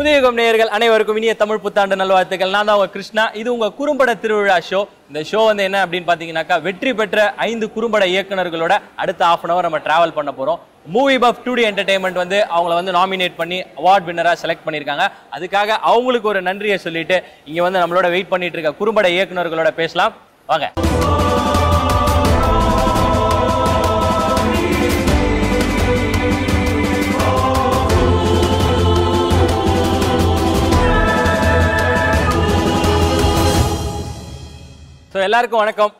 புதியகம் நேயர்கள் அனைவருக்கும் இனிய தமிழ் புத்தாண்டு நல்வாழ்த்துக்கள். நான் தான் உங்க கிருஷ்ணா. இது உங்க குறும்பட திருவிழா ஷோ. இந்த ஷோ வந்து என்ன அப்படின்னு பாத்தீங்கன்னாக்கா, வெற்றி பெற்ற 5 குறும்பட இயக்குனர்களோட அடுத்த ½ hour நம்ம டிராவல் பண்ண போறோம். மூவி பஃப் 2D என்டர்டைன்மெண்ட் வந்து அவங்கள வந்து நாமினேட் பண்ணி அவார்ட் வின்னரா செலக்ட் பண்ணியிருக்காங்க. அதுக்காக அவங்களுக்கு ஒரு நன்றியை சொல்லிட்டு இங்க வந்து நம்மளோட வெயிட் பண்ணிட்டு இருக்க குறும்பட இயக்குனர்களோட பேசலாம் வாங்க. எல்லாருக்கும் வணக்கம்.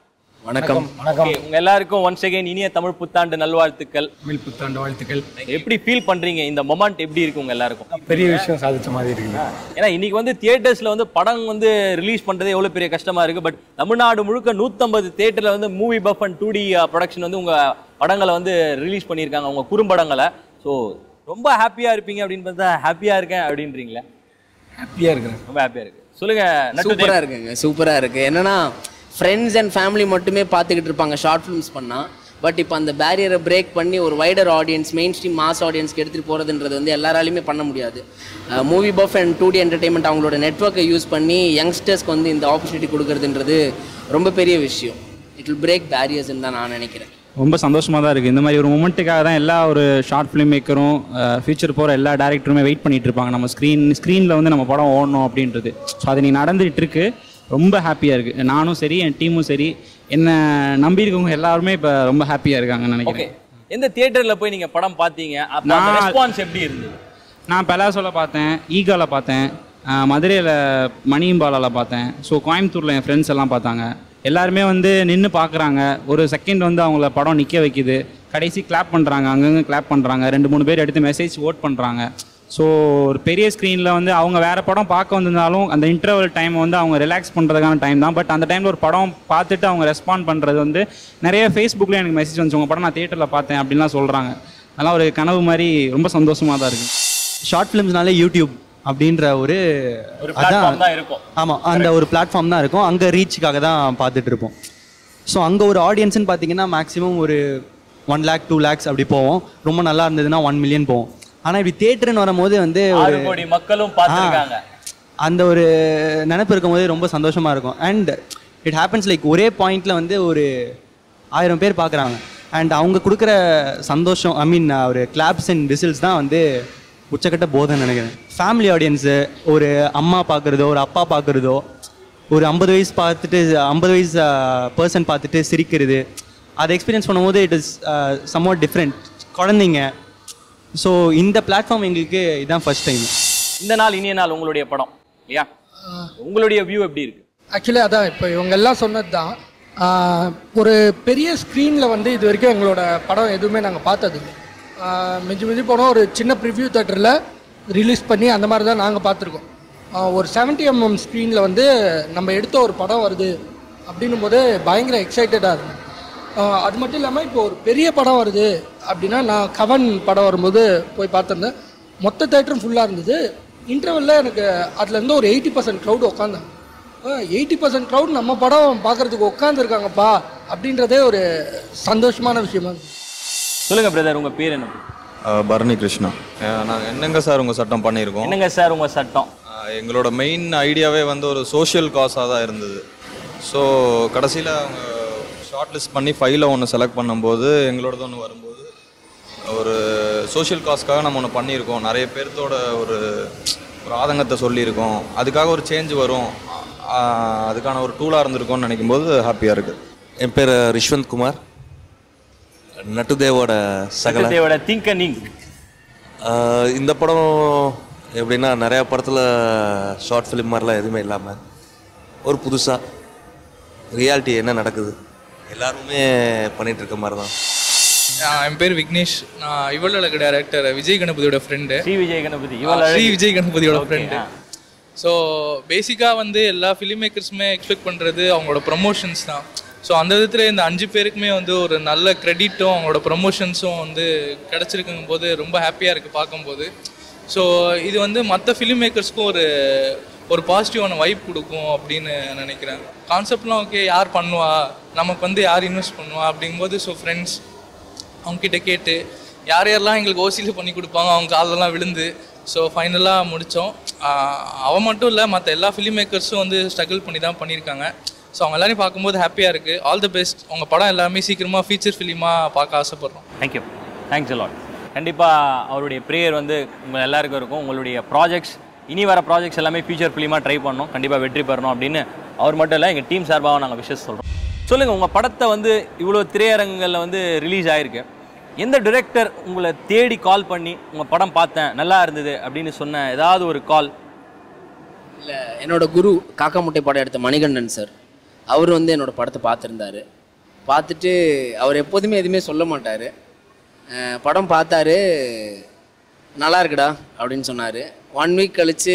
வணக்கம் வணக்கம். உங்க எல்லாருக்கும் ஒன்ஸ் அகைன் இனிய தமிழ் புத்தாண்டு நல்வாழ்த்துக்கள். தமிழ் புத்தாண்டு வாழ்த்துக்கள். எப்படி ஃபீல் பண்றீங்க? இந்த மொமெண்ட் எப்படி இருக்கு உங்க எல்லாருக்கும்? பெரிய விஷயம் சாதிச்ச மாதிரி இருக்கு. ஏன்னா இன்னைக்கு வந்து தியேட்டர்ஸ்ல வந்து படம் வந்து ரிலீஸ் பண்றது எவ்வளவு பெரிய கஷ்டமா இருக்கு. பட் தமிழ்நாடு முழுக்க 150 தியேட்டர்ல வந்து movie buff and 2D production வந்து உங்க படங்களை வந்து ரிலீஸ் பண்ணியிருக்காங்க, உங்க குறும்படங்களை. ஸோ ரொம்ப ஹாப்பியா இருப்பீங்க அப்படின்னு பார்த்தா ஹாப்பியா இருக்கேன் அப்படின்றீங்களா? ஹாப்பியா இருக்கேன், ரொம்ப ஹாப்பியா இருக்கு. சொல்லுங்க. சூப்பரா இருக்குங்க, சூப்பரா இருக்கு. என்னன்னா ஃப்ரெண்ட்ஸ் அண்ட் ஃபேமிலி மட்டுமே பார்த்துக்கிட்டு இருப்பாங்க ஷார்ட் ஃபிலிம்ஸ் பண்ணால். பட் இப்போ அந்த பேரியரை பிரேக் பண்ணி ஒரு wider audience, mainstream mass ஆடியன்ஸ்க்கு எடுத்துகிட்டு போகிறதுன்றது வந்து எல்லாராலையுமே பண்ண முடியாது. Movie buff and 2D entertainment அவங்களோட நெட்வொர்க்கை யூஸ் பண்ணி யங்ஸ்டர்ஸ்க்கு வந்து இந்த ஆப்பர்ச்சுனிட்டி கொடுக்குறதுன்றது ரொம்ப பெரிய விஷயம். இட் வில் பிரேக் பேரியர்ஸ்ன்னு தான் நான் நினைக்கிறேன். ரொம்ப சந்தோஷமாக தான் இருக்குது. இந்த மாதிரி ஒரு மொமெண்ட்டுக்காக தான் எல்லா ஒரு ஷார்ட் ஃபிலிம் மேக்கரும் ஃபியூச்சர் போகிற எல்லா டேரக்டருமே வெயிட் பண்ணிகிட்டு இருப்பாங்க. நம்ம ஸ்க்ரீனில் வந்து நம்ம படம் ஓடணும் அப்படின்றது. ஸோ அது நீ நடந்துகிட்டு இருக்கு. ரொம்ப ஹாப்பியாக இருக்குது. நானும் சரி, என் டீமும் சரி, என்ன நம்பி இருக்கவங்க எல்லாருமே இப்போ ரொம்ப ஹாப்பியாக இருக்காங்கன்னு நினைக்கிறேன். எந்த தியேட்டரில் போய் நீங்கள் படம் பார்த்தீங்க? ரெஸ்பான்ஸ் எப்படி இருந்தது? நான் பெலாசோவில் பார்த்தேன், ஈகாவில் பார்த்தேன், மதுரையில் மணியம்பாலாவில் பார்த்தேன். ஸோ கோயம்புத்தூரில் என் ஃப்ரெண்ட்ஸ் எல்லாம் பார்த்தாங்க. எல்லாருமே வந்து நின்று பார்க்குறாங்க. ஒரு செகண்ட் வந்து அவங்கள படம் நிற்க வைக்குது. கடைசி கிளாப் பண்ணுறாங்க, அங்கங்கே கிளாப் பண்ணுறாங்க. 2-3 பேர் எடுத்து மெசேஜ் ஓட் பண்ணுறாங்க. ஸோ ஒரு பெரிய ஸ்க்ரீனில் வந்து அவங்க வேறு படம் பார்க்க வந்திருந்தாலும் அந்த இன்டர்வல் டைம் வந்து அவங்க ரிலாக்ஸ் பண்ணுறதுக்கான டைம் தான். பட் அந்த டைமில் ஒரு படம் பார்த்துட்டு அவங்க ரெஸ்பாண்ட் பண்ணுறது வந்து நிறைய ஃபேஸ்புக்கில் எனக்கு மெசேஜ் வந்துச்சு, உங்கள் படம் நான் தியேட்டரில் பார்த்தேன் அப்படின்லாம் சொல்கிறாங்க. அதெல்லாம் ஒரு கனவு மாதிரி ரொம்ப சந்தோஷமாக தான் இருக்குது. ஷார்ட் ஃபிலிம்ஸ்னாலே யூடியூப் அப்படின்ற ஒரு அதான் இருக்கும். ஆமாம், அந்த ஒரு பிளாட்ஃபார்ம் தான் இருக்கும். அங்கே ரீச்சுக்காக தான் பார்த்துட்டு இருப்போம். ஸோ அங்கே ஒரு ஆடியன்ஸ்னு பார்த்தீங்கன்னா மேக்ஸிமம் ஒரு 1 lakh 2 lakhs அப்படி போவோம். ரொம்ப நல்லா இருந்ததுன்னா 1 million போவோம். ஆனால் இப்படி தியேட்டர்னு வரும்போது வந்து 6 கோடி மக்களும் பார்த்துருக்காங்க. அந்த ஒரு நினைப்பு இருக்கும்போது ரொம்ப சந்தோஷமாக இருக்கும். அண்ட் இட் ஹேப்பன்ஸ் லைக் ஒரே பாயிண்டில் வந்து ஒரு 1000 பேர் பார்க்குறாங்க. அண்ட் அவங்க கொடுக்குற சந்தோஷம், ஐ மீன் ஒரு கிளாப்ஸ் அண்ட் விசில்ஸ் தான் வந்து உச்சக்கட்ட போதைன்னு நினைக்கிறேன். ஃபேமிலி ஆடியன்ஸு, ஒரு அம்மா பார்க்குறதோ, ஒரு அப்பா பார்க்குறதோ, ஒரு 50 வயசு பார்த்துட்டு 50 வயசு பர்சன் பார்த்துட்டு சிரிக்கிறது, அதை எக்ஸ்பீரியன்ஸ் பண்ணும்போது இட் இஸ் சம்வாட் டிஃப்ரெண்ட். குழந்தைங்க. ஸோ இந்த பிளாட்ஃபார்ம் எங்களுக்கு இதுதான் ஃபர்ஸ்ட் டைம். இந்த நாள் இனிய நாள் உங்களுடைய படம் இல்லையா? உங்களுடைய வியூ எப்படி இருக்கு? ஆக்சுவலி அதான் இப்போ இவங்க எல்லாம் சொன்னது தான். ஒரு பெரிய ஸ்க்ரீனில் வந்து இது வரைக்கும் எங்களோட படம் எதுவுமே நாங்கள் பார்த்தது இல்லை. மிஞ்சி போனோம் ஒரு சின்ன ப்ரிவ்யூ தேட்டரில் ரிலீஸ் பண்ணி அந்த மாதிரி தான் நாங்கள் பார்த்துருக்கோம். ஒரு 70mm ஸ்க்ரீனில் வந்து நம்ம எடுத்த ஒரு படம் வருது அப்படின்னும் போது பயங்கர எக்ஸைட்டடாக இருக்கும். அது மட்டும் இல்லாமல் இப்போ ஒரு பெரிய படம் வருது அப்படின்னா, நான் கவன் படம் வரும்போது போய் பார்த்துருந்தேன். மொத்த தேட்டரும் ஃபுல்லாக இருந்தது. இன்டர்வெல்லில் எனக்கு அதுலேருந்து ஒரு 80% க்ரௌடு உட்காந்தாங்க. 80% க்ரௌட் நம்ம படம் பார்க்குறதுக்கு உட்காந்துருக்காங்கப்பா அப்படின்றதே ஒரு சந்தோஷமான விஷயமா இருக்குது. சொல்லுங்க பிரதர், உங்கள் பேர் என்ன? பரணி கிருஷ்ணா. நாங்கள் என்னங்க சார் உங்கள் சட்டம் பண்ணியிருக்கோம். என்னங்க சார் உங்கள் சட்டம்? எங்களோட மெயின் ஐடியாவே வந்து ஒரு சோஷியல் காஸாக தான் இருந்தது. ஸோ கடைசியில் அவங்க ஷார்ட் லிஸ்ட் பண்ணி ஃபைலை ஒன்று செலக்ட் பண்ணும்போது எங்களோடது ஒன்று வரும்போது ஒரு சோஷியல் காஸ்க்காக நம்ம ஒன்று பண்ணியிருக்கோம். நிறைய பேர்த்தோட ஒரு ஆதங்கத்தை சொல்லியிருக்கோம். அதுக்காக ஒரு சேஞ்ச் வரும், அதுக்கான ஒரு டூலாக இருந்திருக்கும்னு நினைக்கும் போது ஹாப்பியாக இருக்குது. என் பேர் ரிஷ்வந்த் குமார். நட்டுதேவோட சகலதேவோட திங்க் அண்ட் இங்க். இந்த படம் எப்படின்னா, நிறையா படத்தில் ஷார்ட் ஃபிலிம் மாதிரிலாம் எதுவுமே இல்லாமல் ஒரு புதுசாக ரியாலிட்டி என்ன நடக்குது எல்லாருமே பண்ணிட்டு இருக்க மாதிரி தான். என் பேர் விக்னேஷ். நான் இவளுக்கு டைரக்டர் விஜய் கணபதியோட ஃப்ரெண்டு. ஸ்ரீ விஜய் கணபதியோட ஃப்ரெண்டு. ஸோ பேசிக்காக வந்து எல்லா ஃபிலிம் மேக்கர்ஸுமே எக்ஸ்பெக்ட் பண்ணுறது அவங்களோட ப்ரமோஷன்ஸ் தான். ஸோ அந்த விதத்தில் இந்த 5 பேருக்குமே வந்து ஒரு நல்ல க்ரெடிட்டும் அவங்களோட ப்ரமோஷன்ஸும் வந்து கிடச்சிருக்குங்கும் போது ரொம்ப ஹாப்பியாக இருக்குது பார்க்கும்போது. ஸோ இது வந்து மற்ற ஃபிலிம் மேக்கர்ஸ்க்கும் ஒரு பாசிட்டிவான வைப் கொடுக்கும் அப்படின்னு நினைக்கிறேன். கான்செப்ட்லாம் ஓகே, யார் பண்ணுவா, நமக்கு வந்து யார் இன்வெஸ்ட் பண்ணுவா அப்படிங்கும்போது ஸோ ஃப்ரெண்ட்ஸ் அவங்கக்கிட்ட கேட்டு யார் யாரெல்லாம் எங்களுக்கு ஓசியில் பண்ணி கொடுப்பாங்க அவங்க காலெல்லாம் விழுந்து ஸோ ஃபைனலாக முடித்தோம். அவன் மட்டும் இல்லை, மற்ற எல்லா ஃபிலிம் மேக்கர்ஸும் வந்து ஸ்ட்ரகிள் பண்ணி தான் பண்ணியிருக்காங்க. ஸோ அவங்க எல்லாரையும் பார்க்கும்போது ஹாப்பியாக இருக்குது. All the best. உங்கள் படம் எல்லாமே சீக்கிரமாக ஃபீச்சர் ஃபிலிமாக பார்க்க ஆசைப்பட்றோம். தேங்க்யூ. Thanks a lot. கண்டிப்பாக அவருடைய ப்ரேயர் வந்து உங்கள் எல்லாருக்கும் இருக்கும். உங்களுடைய ப்ராஜெக்ட்ஸ், இனி வர ப்ராஜெக்ட்ஸ் எல்லாமே ஃபியூச்சர் ஃபிலிமாக ட்ரை பண்ணணும், கண்டிப்பாக வெற்றி பெறணும் அப்படின்னு அவர் மட்டும் இல்லை, எங்கள் டீம் சார்பாக நாங்கள் விஷஸ் சொல்கிறோம். சொல்லுங்கள், உங்கள் படத்தை வந்து இவ்வளோ திரையரங்குகளில் வந்து ரிலீஸ் ஆகிருக்கு, எந்த டிரெக்டர் உங்களை தேடி கால் பண்ணி உங்கள் படம் பார்த்தேன் நல்லா இருந்தது அப்படின்னு சொன்ன ஏதாவது ஒரு கால்? இல்லை, என்னோட குரு காக்கா முட்டை படம் எடுத்த மணிகண்டன் சார், அவர் வந்து என்னோடய படத்தை பார்த்துருந்தாரு. பார்த்துட்டு அவர் எப்போதுமே எதுவுமே சொல்ல மாட்டார். படம் பார்த்தாரு, நல்லா இருக்குடா அப்படின்னு சொன்னார். 1 வீக் கழித்து,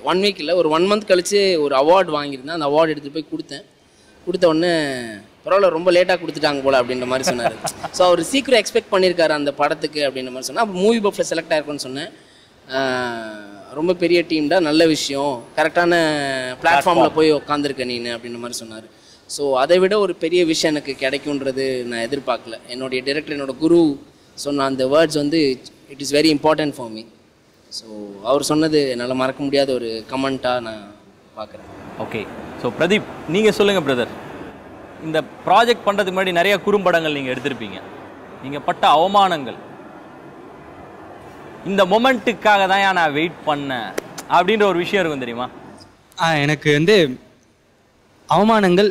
1 வீக் இல்லை, ஒரு 1 மந்த் கழித்து ஒரு அவார்டு வாங்கியிருந்தேன். அந்த அவார்டு எடுத்துகிட்டு போய் கொடுத்த உடனே பரவாயில்ல, ரொம்ப லேட்டாக கொடுத்துட்டாங்க போல் அப்படின்ற மாதிரி சொன்னார். ஸோ அவர் சீக்கிரம் எக்ஸ்பெக்ட் பண்ணியிருக்காரு அந்த படத்துக்கு அப்படின்ற மாதிரி சொன்னால். அப்போ மூவி பஃபில் செலக்ட் ஆகிருக்குன்னு சொன்னேன். ரொம்ப பெரிய டீம் தான், நல்ல விஷயம், கரெக்டான பிளாட்ஃபார்மில் போய் உட்காந்துருக்க நீ அப்படின்ற மாதிரி சொன்னார். ஸோ அதை விட ஒரு பெரிய விஷயம் எனக்கு கிடைக்குன்றது நான் எதிர்பார்க்கல. என்னுடைய டைரக்டர், என்னோடய குரு சொன்ன அந்த வேர்ட்ஸ் வந்து it is very important for me. So அவர் சொன்னது என்னால் மறக்க முடியாத ஒரு கமெண்ட்டாக நான் பார்க்குறேன். ஓகே. ஸோ பிரதீப், நீங்கள் சொல்லுங்கள் பிரதர். இந்த ப்ராஜெக்ட் பண்ணுறதுக்கு முன்னாடி நிறைய குறும்படங்கள் நீங்கள் எடுத்திருப்பீங்க. நீங்கள் பட்ட அவமானங்கள், இந்த மொமெண்ட்டுக்காக தான் நான் வெயிட் பண்ணேன் அப்படின்ற ஒரு விஷயம் இருக்கும் தெரியுமா? எனக்கு வந்து அவமானங்கள்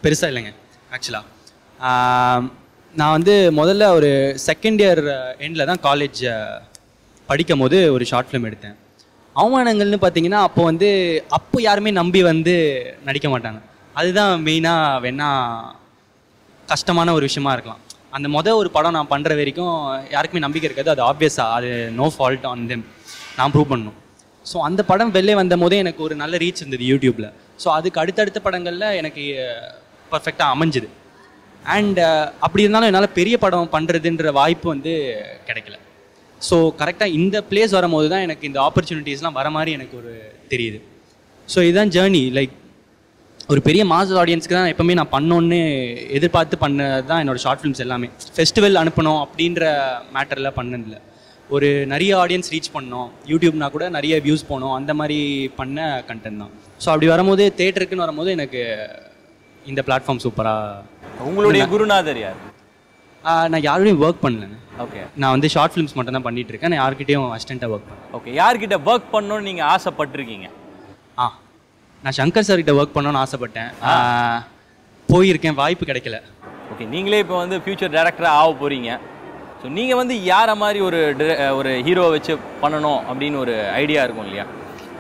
பெருசாக இல்லைங்க. ஆக்சுவலாக நான் வந்து முதல்ல ஒரு செகண்ட் இயர் எண்டில் தான் காலேஜ் படிக்கும் போது ஒரு ஷார்ட் ஃபிலிம் எடுத்தேன். அவமானங்கள்னு பார்த்தீங்கன்னா அப்போ யாருமே நம்பி வந்து நடிக்க மாட்டாங்க. அதுதான் மெயினாக வேணா கஷ்டமான ஒரு விஷயமா இருக்கலாம். அந்த ஒரு படம் நான் பண்ணுற வரைக்கும் யாருக்குமே நம்பிக்கை இருக்காது. அது ஆப்வியஸாக, அது நோ ஃபால்ட் ஆன் தெம், நான் ப்ரூவ் பண்ணணும். ஸோ அந்த படம் வெளியே வந்த போதே எனக்கு ஒரு நல்ல ரீச் இருந்தது யூடியூப்பில். ஸோ அதுக்கு அடுத்தடுத்த படங்களில் எனக்கு பர்ஃபெக்டாக அமைஞ்சுது. அண்ட் அப்படி இருந்தாலும் என்னால் பெரிய படம் பண்ணுறதுன்ற வாய்ப்பு வந்து கிடைக்கல. ஸோ கரெக்டாக இந்த பிளேஸ் வரும்போது தான் எனக்கு இந்த ஆப்பர்ச்சுனிட்டிஸ்லாம் வர மாதிரி எனக்கு ஒரு தெரியுது. ஸோ இதுதான் ஜேர்னி. லைக் ஒரு பெரிய மாஸ் ஆடியன்ஸ்க்கு தான் எப்போவுமே நான் பண்ணோன்னு எதிர்பார்த்து பண்ணது தான் என்னோடய ஷார்ட் ஃபிலிம்ஸ் எல்லாமே. ஃபெஸ்டிவல் அனுப்பணும் அப்படின்ற மேட்டரில் பண்ணதில்ல. ஒரு நிறைய ஆடியன்ஸ் ரீச் பண்ணோம், யூடியூப்னா கூட நிறைய வியூஸ் போனோம், அந்த மாதிரி பண்ண கண்டென்ட் தான். ஸோ அப்படி வரும்போது தேட்டருக்குன்னு வரும்போது எனக்கு இந்த பிளாட்ஃபார்ம் சூப்பராக. உங்களுடைய குருநாதர் யார்? நான் யாரோடையும் ஒர்க் பண்ணலங்க. ஓகே. நான் வந்து ஷார்ட் ஃபிலிம்ஸ் மட்டும் தான் பண்ணிட்டு இருக்கேன். நான் யார்கிட்டையும் அசிஸ்டண்ட்டாக ஒர்க் பண்ணேன். ஓகே. யார்கிட்ட ஒர்க் பண்ணணும்னு நீங்கள் ஆசைப்பட்டிருக்கீங்க? நான் சங்கர் சார்கிட்ட ஒர்க் பண்ணணும்னு ஆசைப்பட்டேன். போயிருக்கேன், வாய்ப்பு கிடைக்கல. ஓகே. நீங்களே இப்போ வந்து ஃபியூச்சர் டைரக்டராக ஆக போகிறீங்க. ஸோ நீங்கள் வந்து யாரை மாதிரி ஒரு ஹீரோவை வச்சு பண்ணணும் அப்படின்னு ஒரு ஐடியா இருக்கும் இல்லையா?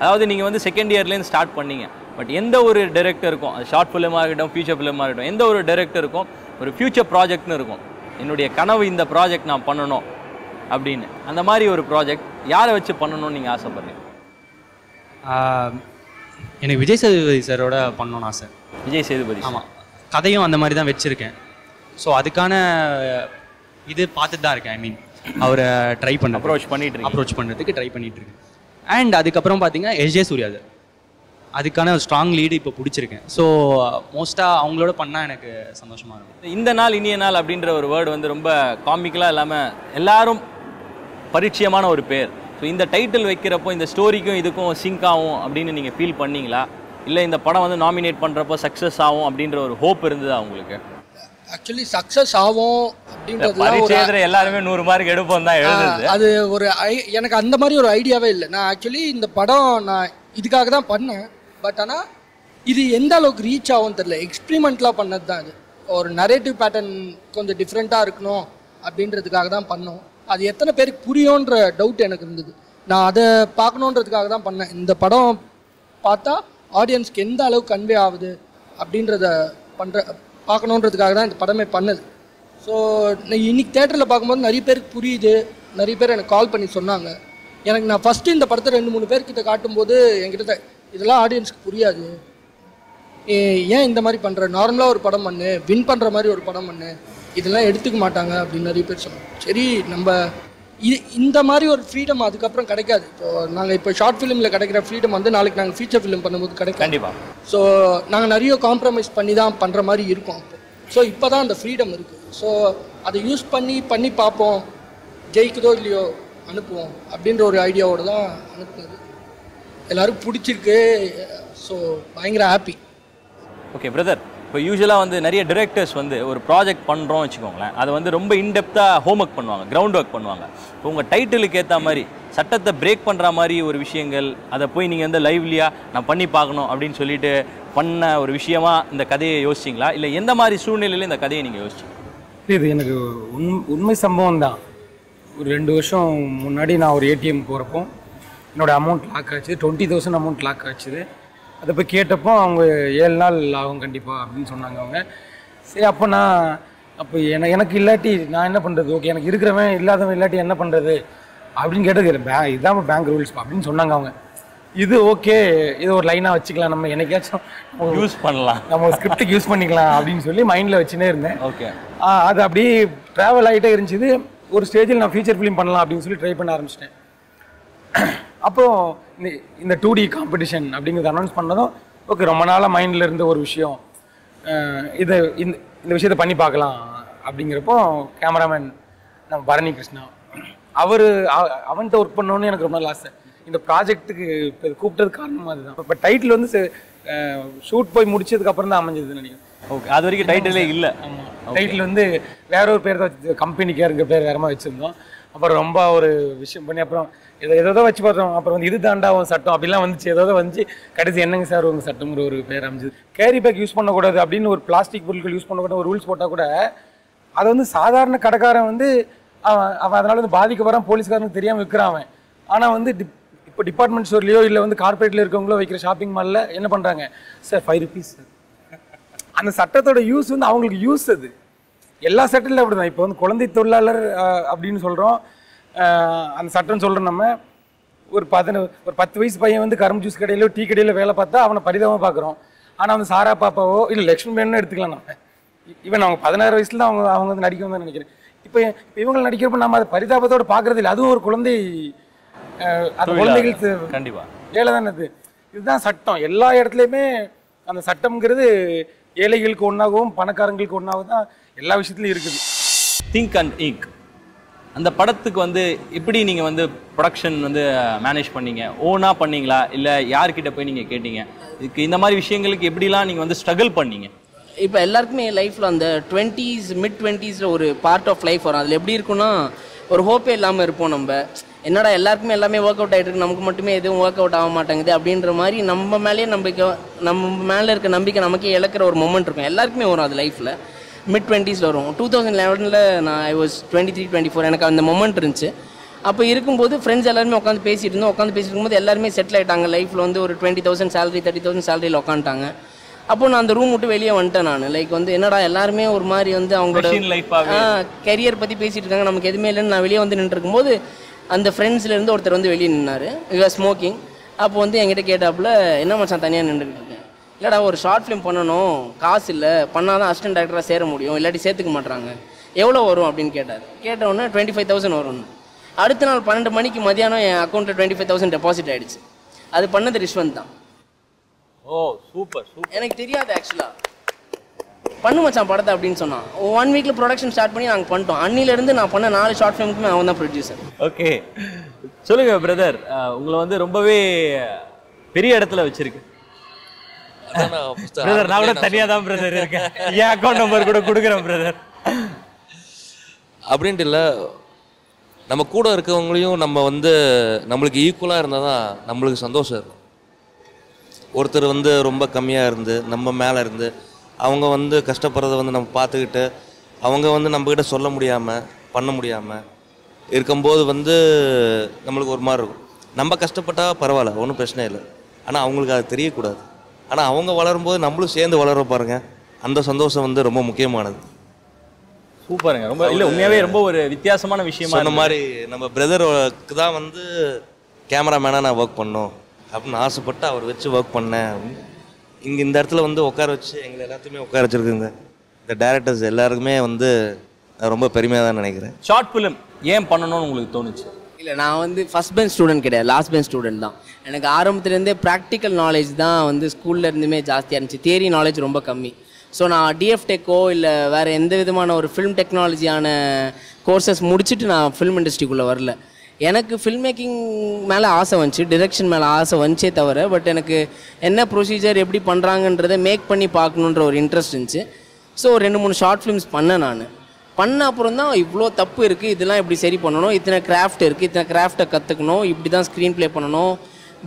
அதாவது நீங்கள் வந்து செகண்ட் இயர்லேருந்து ஸ்டார்ட் பண்ணீங்க. பட் எந்த ஒரு டைரக்டருக்கும், அது ஷார்ட் ஃபிலிமாக இருக்கட்டும், ஃபியூச்சர் ஃபிலிமாக இருக்கட்டும், எந்த ஒரு டைரக்டருக்கும் ஒரு ஃபியூச்சர் ப்ராஜெக்ட்னு இருக்கும். என்னுடைய கனவு இந்த ப்ராஜெக்ட் நான் பண்ணணும் அப்படின்னு. அந்த மாதிரி ஒரு ப்ராஜெக்ட் யாரை வச்சு பண்ணணும்னு நீங்கள் ஆசைப்படுறீங்க? எனக்கு விஜய் சேதுபதி சாரோட பண்ணணும்னு ஆசை. விஜய் சேதுபதி? ஆமாம். கதையும் அந்த மாதிரி தான் வச்சுருக்கேன். ஸோ அதுக்கான இது பார்த்துட்டு தான் இருக்கேன். ஐ மீன் அவரை ட்ரை பண்ண அப்ரோச் பண்ணுறதுக்கு ட்ரை பண்ணிட்டு இருக்கேன். அண்ட் அதுக்கப்புறம் பார்த்தீங்கன்னா எஸ்ஜே சூர்யா சார், அதுக்கான ஒரு ஸ்ட்ராங் லீடு இப்போ பிடிச்சிருக்கேன். ஸோ மோஸ்ட்டாக அவங்களோட பண்ணால் எனக்கு சந்தோஷமாக இருக்கும். இந்த நாள் இனிய நாள் அப்படின்ற ஒரு வேர்டு வந்து ரொம்ப காமிக்கலாக இல்லாமல் எல்லாரும் பரிச்சயமான ஒரு பேர். ஸோ இந்த டைட்டில் வைக்கிறப்போ இந்த ஸ்டோரிக்கும் இதுக்கும் சிங்க் ஆகும் அப்படின்னு நீங்கள் ஃபீல் பண்ணீங்களா? இல்லை இந்த படம் வந்து நாமினேட் பண்ணுறப்போ சக்ஸஸ் ஆகும் அப்படின்ற ஒரு ஹோப் இருந்ததா உங்களுக்கு? ஆக்சுவலி சக்ஸஸ் ஆகும் அப்படின்றது எல்லாருமே 100 மார்க் எடுப்போம் தான் எழுதுது. அது ஒரு எனக்கு அந்த மாதிரி ஒரு ஐடியாவே இல்லை. நான் ஆக்சுவலி இந்த படம் நான் இதுக்காக தான் பண்ணேன். பட் ஆனால் இது எந்த அளவுக்கு ரீச் ஆகும் தெரியல. எக்ஸ்பிரிமெண்ட்லாம் பண்ணது தான் இது. ஒரு நரேட்டிவ் பேட்டர்ன் கொஞ்சம் டிஃப்ரெண்ட்டாக இருக்கணும் அப்படின்றதுக்காக தான் பண்ணோம். அது எத்தனை பேருக்கு புரியுன்ற டவுட் எனக்கு இருந்தது. நான் அதை பார்க்கணுன்றதுக்காக தான் பண்ணேன். இந்த படம் பார்த்தா ஆடியன்ஸ்க்கு எந்த அளவுக்கு கன்வே ஆகுது அப்படின்றத பார்க்கணுன்றதுக்காக தான் இந்த படமே பண்ணுது. ஸோ இன்னைக்கு தேட்டரில் பார்க்கும்போது நிறைய பேருக்கு புரியுது. நிறைய பேர் எனக்கு கால் பண்ணி சொன்னாங்க. எனக்கு நான் ஃபஸ்ட்டு இந்த படத்தை 2-3 பேர்கிட்ட காட்டும்போது என்கிட்ட இதெல்லாம் ஆடியன்ஸ்க்கு புரியாது, ஏன் இந்த மாதிரி பண்ணுற, நார்மலாக ஒரு படம் பண்ணு, வின் பண்ணுற மாதிரி ஒரு படம் பண்ணு, இதெல்லாம் எடுத்துக்க மாட்டாங்க அப்படின்னு நிறைய பேர் சொன்னாங்க. சரி, நம்ம இந்த மாதிரி ஒரு ஃப்ரீடம் அதுக்கப்புறம் கிடைக்காது. நாங்கள் இப்போ ஷார்ட் ஃபிலிமில் கிடைக்கிற ஃப்ரீடம் வந்து நாளைக்கு நாங்கள் ஃபீச்சர் ஃபிலிம் பண்ணும்போது கிடைக்கும் கண்டிப்பாக. ஸோ நாங்கள் நிறைய காம்ப்ரமைஸ் பண்ணி தான் பண்ணுற மாதிரி இருக்கும் அப்போ. ஸோ இப்போ தான் அந்த ஃப்ரீடம் இருக்குது. ஸோ அதை யூஸ் பண்ணி பார்ப்போம், ஜெயிக்குதோ இல்லையோ அனுப்புவோம் அப்படின்ற ஒரு ஐடியாவோடு தான் அனுப்புனது. எல்லோரும் பிடிச்சிருக்கு. ஸோ பயங்கர ஹாப்பி. ஓகே பிரதர், இப்போ யூஸ்வலாக வந்து நிறைய டிரெக்டர்ஸ் வந்து ஒரு ப்ராஜெக்ட் பண்ணுறோம் வச்சுக்கோங்களேன், அதை வந்து ரொம்ப இன்டெப்த்தாக ஹோம் ஒர்க் பண்ணுவாங்க, கிரவுண்ட் ஒர்க் பண்ணுவாங்க. இப்போ உங்கள் டைட்டிலுக்கு ஏற்ற மாதிரி சட்டத்தை பிரேக் பண்ணுற மாதிரி ஒரு விஷயங்கள் அதை போய் நீங்கள் வந்து லைவ்லியாக நான் பண்ணி பார்க்கணும் அப்படின்னு சொல்லிட்டு பண்ண ஒரு விஷயமா இந்த கதையை யோசிச்சிங்களா, இல்லை எந்த மாதிரி சூழ்நிலையில் இந்த கதையை நீங்கள் யோசிச்சிங்க? இது எனக்கு உண்மை சம்பவம் தான். ஒரு 2 வருஷம் முன்னாடி நான் ஒரு ஏடிஎம் போகிறப்போ என்னோடய அமௌண்ட் லாக் ஆச்சு. 20,000 அமௌண்ட் லாக் ஆச்சுது. அதை போய் கேட்டப்போ அவங்க 7 நாள் ஆகும் கண்டிப்பாக அப்படின்னு சொன்னாங்க அவங்க. சரி, அப்போ எனக்கு இல்லாட்டி நான் என்ன பண்ணுறது, ஓகே எனக்கு இருக்கிறவன் இல்லாதவன் இல்லாட்டி என்ன பண்ணுறது அப்படின்னு கேட்டது. இதுதான் பேங்க் ரூல்ஸ் அப்படின்னு சொன்னாங்க அவங்க. இது ஓகே, இது ஒரு லைனாக வச்சுக்கலாம், நம்ம என்னைக்காச்சும் யூஸ் பண்ணலாம், நம்ம ஸ்கிரிப்டுக்கு யூஸ் பண்ணிக்கலாம் அப்படின்னு சொல்லி மைண்டில் வச்சுனே இருந்தேன். ஓகே, அது அப்படியே ட்ராவல் ஆகிட்டே இருந்துச்சு. ஒரு ஸ்டேஜில் நான் ஃபீச்சர் ஃபிலிம் பண்ணலாம் அப்படின்னு சொல்லி ட்ரை பண்ண ஆரம்பிச்சிட்டேன். அப்போது இந்த 2D காம்படிஷன் அப்படிங்கிறது அனௌன்ஸ் பண்ணதும் ஓகே, ரொம்ப நாளாக மைண்டில் இருந்த ஒரு விஷயம், இந்த விஷயத்தை பண்ணி பார்க்கலாம் அப்படிங்கிறப்போ கேமராமேன் நம்ம பரணி கிருஷ்ணா அவன்கிட்ட ஒர்க் பண்ணோன்னு எனக்கு ரொம்ப நாள் ஆசை. இந்த ப்ராஜெக்ட்டுக்கு இப்போ கூப்பிட்டது காரணமாக அதுதான். இப்போ டைட்டில் வந்து ஷூட் போய் முடிச்சதுக்கப்புறம் தான் அமைஞ்சதுன்னு நினைக்கிறேன். ஓகே, அது வரைக்கும் டைட்டிலே இல்லை. ஆமாம், டைட்டில் வந்து வேற ஒரு பேர் தான் வச்சு, கம்பெனிக்கே இருக்க பேர் வேற மாதிரி வச்சுருந்தோம். அப்புறம் ரொம்ப ஒரு விஷயம் பண்ணி அப்புறம் ஏதோ வச்சு பார்த்தோம். அப்புறம் வந்து இது தாண்டா உன் சட்டம் அப்படிலாம் வந்துச்சு, ஏதோ வந்துச்சு. கடைசி என்னங்க சார் உங்கள் சட்டம்ங்கிற ஒரு பேர் அமைஞ்சது. கேரி பேக் யூஸ் பண்ணக்கூடாது அப்படின்னு ஒரு பிளாஸ்டிக் பொருட்கள் யூஸ் பண்ணக்கூடாது ஒரு ரூல்ஸ் போட்டால் கூட அதை வந்து சாதாரண கடைக்காரன் வந்து அவன் அதனால வந்து பாதிக்க வரான், போலீஸ்காரனுக்கு தெரியாமல் விற்கிறான் அவன். ஆனால் வந்து இப்போ டிபார்ட்மெண்ட் ஸ்டோர்லையோ இல்லை வந்து கார்பரேட்டில் இருக்கவங்களோ வைக்கிற ஷாப்பிங் மாலில் என்ன பண்ணுறாங்க, சார் 5 rupees சார். அந்த சட்டத்தோட யூஸ் வந்து அவங்களுக்கு யூஸ். அது எல்லா சட்டத்திலும் அப்படி தான். இப்போ வந்து குழந்தை தொழிலாளர் அப்படின்னு சொல்கிறோம், அந்த சட்டம் சொல்கிறோம். நம்ம ஒரு 10 வயசு பையன் வந்து கரும்பு ஜூஸ் கடையிலோ டீ கடையில் வேலை பார்த்தா அவனை பரிதாபமாக பார்க்குறோம். ஆனால் வந்து சாரா பாப்பாவோ இல்லை லக்ஷ்மி மேனோ எடுத்துக்கலாம். நம்ம ஈவன் அவங்க 16 வயசுல தான் அவங்க வந்து நடிக்கணும் தான் நினைக்கிறேன். இப்போ இவங்க நடிக்கிறப்ப நம்ம அதை பரிதாபத்தோடு பார்க்குறது இல்லை. அதுவும் ஒரு குழந்தை, அந்த குழந்தைகள் கண்டிப்பாக வேலை தானே அது. இதுதான் சட்டம். எல்லா இடத்துலையுமே அந்த சட்டம்ங்கிறது ஏழைகளுக்கு ஒன்றாகவும் பணக்காரங்களுக்கு ஒன்றாகவும் தான் எல்லா விஷயத்துலையும் இருக்குது. திங்க் அண்ட் இங்க் அந்த படத்துக்கு வந்து எப்படி நீங்கள் வந்து ப்ரொடக்ஷன் வந்து மேனேஜ் பண்ணீங்க? ஓனாக பண்ணீங்களா இல்லை யார்கிட்ட போய் நீங்கள் கேட்டீங்க? இதுக்கு இந்த மாதிரி விஷயங்களுக்கு எப்படிலாம் நீங்கள் வந்து ஸ்ட்ரகிள் பண்ணீங்க? இப்போ எல்லாருக்குமே லைஃப்பில் அந்த 20s mid-20s ஒரு பார்ட் ஆஃப் லைஃப் வரும். அதில் எப்படி இருக்குன்னா ஒரு ஹோப்பே இல்லாமல் இருப்போம். நம்ம என்னடா எல்லாருக்குமே எல்லாமே ஒர்க் அவுட் ஆகிட்டு இருக்கு, நமக்கு மட்டுமே எதுவும் ஒர்க் அவுட் ஆக மாட்டேங்குது அப்படின்ற மாதிரி நம்ம மேலேயே நம்ம மேலே இருக்க நம்பிக்கை நமக்கே இழக்கிற ஒரு மொமெண்ட் இருக்கும். எல்லாருக்குமே வரும் அது லைஃப்பில். mid-20s வரும். 2011 நான் I was 23-24 எனக்கு அந்த மொமெண்ட் இருந்துச்சு. அப்போ இருக்கும்போது ஃப்ரெண்ட்ஸ் எல்லாருமே உட்காந்து பேசிட்டு இருந்தோம். உட்காந்து பேசிட்டு இருக்கும்போது எல்லாருமே செட்டில் ஆகிட்டாங்க. லைஃப்பில் வந்து ஒரு 20,000 சேலரி 30,000 சேலரியில் உட்காந்துட்டாங்க. அப்போது நான் அந்த ரூம் விட்டு வெளியே வந்துட்டேன். நான் லைக் வந்து என்னடா எல்லாருமே ஒரு மாதிரி வந்து அவங்களோட கெரியர் பற்றி பேசிகிட்டு இருக்காங்க, நமக்கு எதுவுமே இல்லைன்னு நான் வெளியே வந்து நின்றுருக்கும்போது அந்த ஃப்ரெண்ட்ஸ்லேருந்து ஒருத்தர் வந்து வெளியே நின்னார். You are smoking. அப்போ வந்து என்கிட்ட கேட்டாப்புல என்ன மச்சான் தனியாக நின்றுக்கிட்டு இருக்கேன். இல்லைடா ஒரு ஷார்ட் ஃபிலிம் பண்ணணும், காசு இல்லை, பண்ணால் தான் அசிஸ்டன்ட் டேரக்டராக சேர முடியும், இல்லாட்டி சேர்த்துக்க மாட்டாங்க, எவ்வளோ வரும் அப்படின்னு கேட்டார். கேட்டவுடனே 25,000 வரும்னு. அடுத்த நாள் 12 மணிக்கு மதியானம் என் அக்கௌண்ட்டில் 25,000 டெபாசிட் ஆகிடுச்சு. அது பண்ணது ரிஷ்வந்த் தான். ஓ சூப்பர் சூப்பர். எனக்கு தெரியாது ஆக்சுவலாக. பண்ணு மச்சான் படத்தை அப்படின்னு சொன்னான். 1 வீக்கில் ப்ரொடக்ஷன் ஸ்டார்ட் பண்ணி நாங்கள் பண்ணிட்டோம். அன்னிலேருந்து நான் பண்ண 4 ஷார்ட் ஃபிலிமுக்குமே அவன் தான் ப்ரொடியூசர். ஓகே, சொல்லுங்க பிரதர், உங்களை வந்து ரொம்பவே பெரிய இடத்துல வச்சிருக்கு. பிரதர் நான் கூட தனியாக தான் பிரதர் இருக்கேன், என் அக்கௌண்ட் நம்பர் கூட கொடுக்குறேன் பிரதர். அப்படின்ட்டு இல்லை, நம்ம கூட இருக்கவங்களையும் நம்ம வந்து நம்மளுக்கு ஈக்குவலாக இருந்தால் தான் நம்மளுக்கு சந்தோஷம் இருக்கும். ஒருத்தர் வந்து ரொம்ப கம்மியாக இருந்து நம்ம மேலே இருந்து அவங்க வந்து கஷ்டப்படுறத வந்து நம்ம பார்த்துக்கிட்டு அவங்க வந்து நம்மக்கிட்ட சொல்ல முடியாமல் பண்ண முடியாமல் இருக்கும்போது வந்து நம்மளுக்கு ஒரு மாதிரி இருக்கும். நம்ம கஷ்டப்பட்டால் பரவாயில்ல, ஒன்றும் பிரச்சனை இல்லை. ஆனால் அவங்களுக்கு அது தெரியக்கூடாது. ஆனால் அவங்க வளரும்போது நம்மளும் சேர்ந்து வளர பாருங்க, அந்த சந்தோஷம் வந்து ரொம்ப முக்கியமானது. சூப்பருங்க, ரொம்ப இல்லை உண்மையாகவே ரொம்ப ஒரு வித்தியாசமான விஷயமா. அந்த மாதிரி நம்ம பிரதருக்கு தான் வந்து கேமராமேனாக நான் ஒர்க் பண்ணோம் அப்படின்னு ஆசைப்பட்டு அவர் வச்சு ஒர்க் பண்ணேன். இங்கே இந்த இடத்துல வந்து உட்கார வச்சு எங்களை எல்லாத்தையுமே உட்கார வச்சுருக்குங்க. இந்த டேரக்டர்ஸ் எல்லாருக்குமே வந்து ரொம்ப பெருமையாக தான் நினைக்கிறேன். ஷார்ட் ஃபிலிம் ஏன் பண்ணணும்னு உங்களுக்கு தோணுச்சு? இல்லை, நான் வந்து ஃபஸ்ட் பெஞ்ச் ஸ்டூடெண்ட் கிடையாது, லாஸ்ட் பெஞ்ச் ஸ்டூடெண்ட் தான். எனக்கு ஆரம்பத்துலேருந்தே ப்ராக்டிக்கல் நாலேஜ் தான் வந்து ஸ்கூலில் இருந்துமே ஜாஸ்தியாக இருந்துச்சு. தியரி நாலேஜ் ரொம்ப கம்மி. ஸோ நான் டிஎஃப் டெக்கோ இல்லை வேறு எந்த விதமான ஒரு ஃபிலிம் டெக்னாலஜியான கோர்சஸ் முடிச்சுட்டு நான் ஃபிலிம் இண்டஸ்ட்ரிக்குள்ளே வரல. எனக்கு ஃபில்ம் மேக்கிங் மேலே ஆசை வந்துச்சு, டிரெக்ஷன் மேலே ஆசை வந்துச்சே தவிர, பட் எனக்கு என்ன ப்ரொசீஜர் எப்படி பண்ணுறாங்கன்றதை மேக் பண்ணி பார்க்கணுன்ற ஒரு இன்ட்ரெஸ்ட் இருந்துச்சு. ஸோ 2-3 ஷார்ட் ஃபிலிம்ஸ் பண்ணேன். பண்ண அப்புறம் தான் இவ்வளோ தப்பு இருக்குது, இதெல்லாம் இப்படி சரி பண்ணணும், இத்தனை கிராஃப்ட் இருக்குது, இத்தனை கிராஃப்டை கற்றுக்கணும், இப்படி தான் ஸ்க்ரீன் ப்ளே பண்ணணும்,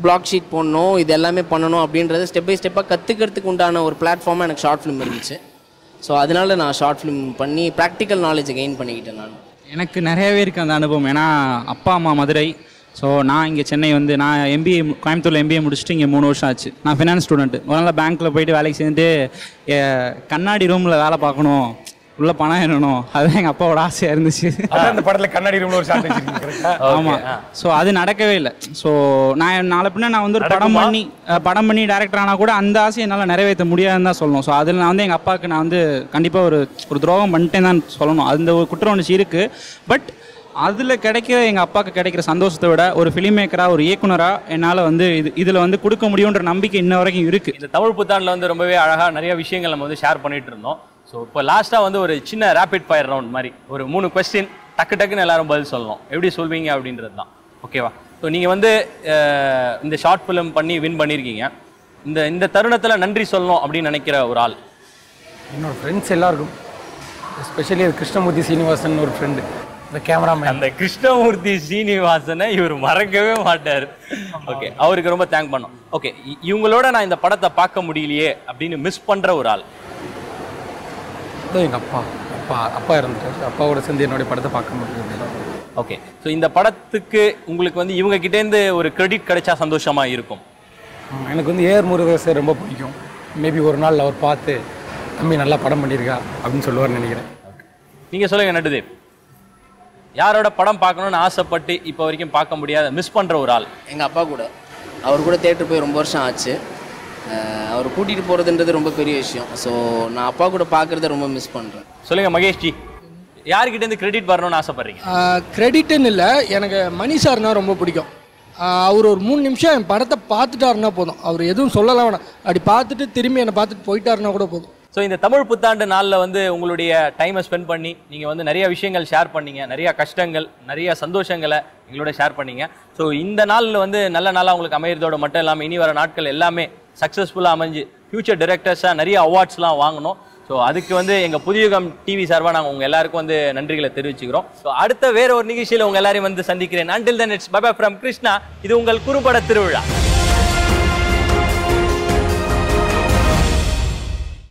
பிளாக் ஷீட் போடணும், இது எல்லாமே பண்ணணும் அப்படின்றத ஸ்டெப் பை ஸ்டெப்பாக கற்றுக்கிறதுக்கு உண்டான ஒரு பிளாட்ஃபார்மாக எனக்கு ஷார்ட் ஃபிலிம் இருந்துச்சு. ஸோ அதனால நான் ஷார்ட் ஃபிலிம் பண்ணி ப்ராக்டிக்கல் நாலேஜை கெயின் பண்ணிக்கிட்டேன் நான். எனக்கு நிறையவே இருக்குது அந்த அனுபவம். ஏன்னா அப்பா அம்மா மதுரை, ஸோ நான் இங்கே சென்னை வந்து நான் எம்பிஏ கோயம்புத்தூரில் எம்பிஏ முடிச்சுட்டு இங்கே 3 வருஷம் ஆச்சு. நான் ஃபினான்ஸ் ஸ்டூடெண்ட்டு. ஒரு நாள் பேங்க்கில் போயிட்டு வேலைக்கு சேர்ந்துட்டு கண்ணாடி ரூமில் வேலை பார்க்கணும், உள்ள பணம் என்னணும், அதுதான் எங்கள் அப்பாவோட ஆசையாக இருந்துச்சு. அந்த படத்தில் கண்ணாடி ரூமில் ஒரு ஷாட் வச்சுருக்கீங்க. ஆமாம். ஸோ அது நடக்கவே இல்லை. ஸோ நான் நாளை பின்ன நான் வந்து ஒரு படம் பண்ணி டேரக்டர் ஆனால் கூட அந்த ஆசையை என்னால் நிறைவேற்ற முடியாதுன்னு தான் சொல்லணும். ஸோ அதில் நான் வந்து எங்கள் அப்பாவுக்கு நான் வந்து கண்டிப்பாக ஒரு துரோகம் பண்ணிட்டேன் தான் சொல்லணும். அந்த ஒரு குற்ற உணர்ச்சி இருக்குது. பட் அதில் கிடைக்கிற எங்கள் அப்பாவுக்கு கிடைக்கிற சந்தோஷத்தை விட ஒரு ஃபிலிம் மேக்கராக ஒரு இயக்குனராக என்னால் வந்து இதில் வந்து கொடுக்க முடியுன்ற நம்பிக்கை இன்ன வரைக்கும் இருக்குது. இந்த தமிழ் புத்தாண்டில் வந்து ரொம்பவே அழகாக நிறைய விஷயங்கள் நம்ம வந்து ஷேர் பண்ணிட்டு இருந்தோம். ஸோ இப்போ லாஸ்ட்டாக வந்து ஒரு சின்ன ரேபிட் ஃபயர் ரவுண்ட் மாதிரி ஒரு 3 கொஸ்டின் டக்குன்னு எல்லாரும் பதில் சொல்லணும். எப்படி சொல்வீங்க அப்படின்றது தான். ஓகேவா? ஸோ நீங்கள் வந்து இந்த ஷார்ட் ஃபிலிம் பண்ணி வின் பண்ணியிருக்கீங்க. இந்த தருணத்தில் நன்றி சொல்லணும் அப்படின்னு நினைக்கிற ஒரு ஆள்? என்னோடய ஃப்ரெண்ட்ஸ் எல்லாருக்கும், எஸ்பெஷலி கிருஷ்ணமூர்த்தி சீனிவாசன் ஒரு ஃப்ரெண்டு, இந்த கேமராமேன். அந்த கிருஷ்ணமூர்த்தி சீனிவாசனை இவர் மறக்கவே மாட்டார். ஓகே, அவருக்கு ரொம்ப தேங்க் பண்ணோம். ஓகே, இவங்களோட நான் இந்த படத்தை பார்க்க முடியலையே அப்படின்னு மிஸ் பண்ணுற ஒரு ஆள்? எங்கள் அப்பா இருந்துட்டார். அப்பாவோட சேர்ந்து என்னுடைய படத்தை பார்க்க முடியாது. ஓகே, ஸோ இந்த படத்துக்கு உங்களுக்கு வந்து இவங்க கிட்டேருந்து ஒரு கிரெடிட் கிடைச்சா சந்தோஷமா இருக்கும். எனக்கு வந்து ஏஆர் முருகதாஸ் சார் ரொம்ப பிடிக்கும். மேபி ஒரு நாள் அவர் பார்த்து தம்பி நல்லா படம் பண்ணியிருக்கா அப்படின்னு சொல்லுவார்னு நினைக்கிறேன். நீங்கள் சொல்லுங்கள் நட்டுதேவ், யாரோட படம் பார்க்கணுன்னு ஆசைப்பட்டு இப்போ வரைக்கும் பார்க்க முடியாத மிஸ் பண்ணுற ஒரு ஆள்? எங்கள் அப்பா கூட. அவர் கூட தேட்டர் போய் ரொம்ப வருஷம் ஆச்சு. அவர் கூட்டிகிட்டு போகிறதுன்றது ரொம்ப பெரிய விஷயம். ஸோ நான் அப்பா கூட பார்க்குறத ரொம்ப மிஸ் பண்ணுறேன். சொல்லுங்கள் மகேஷ்ஜி, யார்கிட்டேருந்து கிரெடிட் வரணும்னு ஆசைப்பட்றீங்க? கிரெடிட்டுன்னு இல்லை, எனக்கு மணி சார்னா ரொம்ப பிடிக்கும். அவர் ஒரு 3 நிமிஷம் என் படத்தை பார்த்துட்டாருன்னா போதும், அவர் எதுவும் சொல்லலாம் வேணாம், அப்படி பார்த்துட்டு திரும்பி என்னை பார்த்துட்டு போயிட்டாருன்னா கூட போதும். ஸோ இந்த தமிழ் புத்தாண்டு நாளில் வந்து உங்களுடைய டைமை ஸ்பெண்ட் பண்ணி நீங்கள் வந்து நிறைய விஷயங்கள் ஷேர் பண்ணீங்க, நிறைய கஷ்டங்கள் நிறைய சந்தோஷங்களை எங்களோட ஷேர் பண்ணீங்க. ஸோ இந்த நாளில் வந்து நல்ல நாளாக உங்களுக்கு அமையிறதோட மட்டும் இல்லாமல் இனி வர நாட்கள் எல்லாமே சக்ஸஸ்ஃபுல்லாக அமைஞ்சு ஃபியூச்சர் டைரக்டர்ஸாக நிறைய அவார்ட்ஸ்லாம் வாங்கணும். ஸோ அதுக்கு வந்து எங்கள் புதியுகம் டிவி சார்பாக நாங்கள் உங்கள் எல்லாருக்கும் வந்து நன்றிகளை தெரிவிச்சுக்கிறோம். ஸோ அடுத்த வேற ஒரு நிகழ்ச்சியில் உங்கள் எல்லாரையும் வந்து சந்திக்கிறேன். Until then, it's bye bye from Krishna. இது உங்கள் குறும்பட திருவிழா.